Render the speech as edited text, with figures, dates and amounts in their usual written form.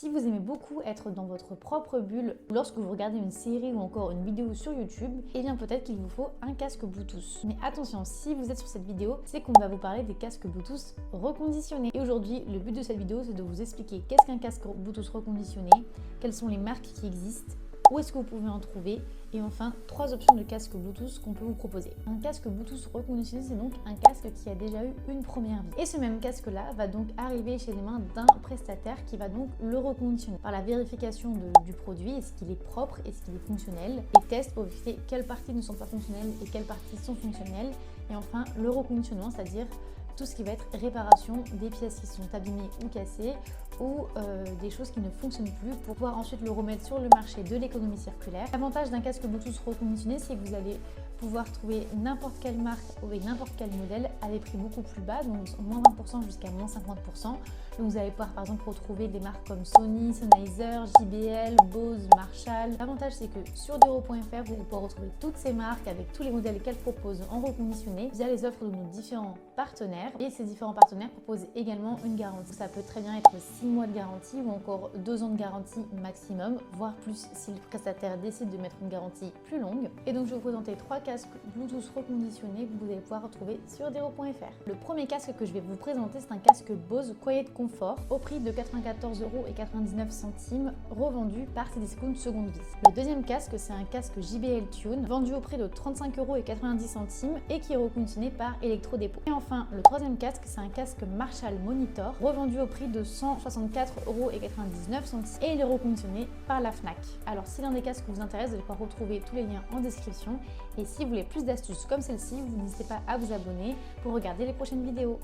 Si vous aimez beaucoup être dans votre propre bulle lorsque vous regardez une série ou encore une vidéo sur YouTube, eh bien peut-être qu'il vous faut un casque Bluetooth. Mais attention, si vous êtes sur cette vidéo, c'est qu'on va vous parler des casques Bluetooth reconditionnés. Et aujourd'hui, le but de cette vidéo, c'est de vous expliquer qu'est-ce qu'un casque Bluetooth reconditionné, quelles sont les marques qui existent, où est-ce que vous pouvez en trouver, et enfin 3 options de casque Bluetooth qu'on peut vous proposer. Un casque Bluetooth reconditionné, c'est donc un casque qui a déjà eu une première vie. Et ce même casque-là va donc arriver chez les mains d'un prestataire qui va donc le reconditionner. Par la vérification du produit, est-ce qu'il est propre, est-ce qu'il est fonctionnel, les tests pour vérifier quelles parties ne sont pas fonctionnelles et quelles parties sont fonctionnelles, et enfin le reconditionnement, c'est-à-dire tout ce qui va être réparation des pièces qui sont abîmées ou cassées ou des choses qui ne fonctionnent plus pour pouvoir ensuite le remettre sur le marché de l'économie circulaire. L'avantage d'un casque Bluetooth reconditionné, c'est que vous allez pouvoir trouver n'importe quelle marque avec n'importe quel modèle à des prix beaucoup plus bas, donc moins 20% jusqu'à moins 50%. Donc vous allez pouvoir par exemple retrouver des marques comme Sony, Sennheiser, JBL, Bose, Marshall. L'avantage c'est que sur Dero.fr, vous allez pouvoir retrouver toutes ces marques avec tous les modèles qu'elles proposent en reconditionné via les offres de nos différents partenaires. Et ces différents partenaires proposent également une garantie. Ça peut très bien être 6 mois de garantie ou encore 2 ans de garantie maximum, voire plus si le prestataire décide de mettre une garantie plus longue. Et donc je vais vous présenter 3 casques Bluetooth reconditionnés que vous allez pouvoir retrouver sur Dero.fr. Le premier casque que je vais vous présenter, c'est un casque Bose Quiet Comfort au prix de 94,99 €, revendu par Cdiscount seconde vie. Le deuxième casque, c'est un casque JBL Tune, vendu au prix de 35,90 € et qui est reconditionné par Electro-Dépôt. Et enfin, le troisième casque, c'est un casque Marshall Monitor, revendu au prix de 164,99 € et il est reconditionné par la Fnac. Alors si l'un des casques vous intéresse, vous allez pouvoir retrouver tous les liens en description. Et si vous voulez plus d'astuces comme celle-ci, vous n'hésitez pas à vous abonner pour regarder les prochaines vidéos.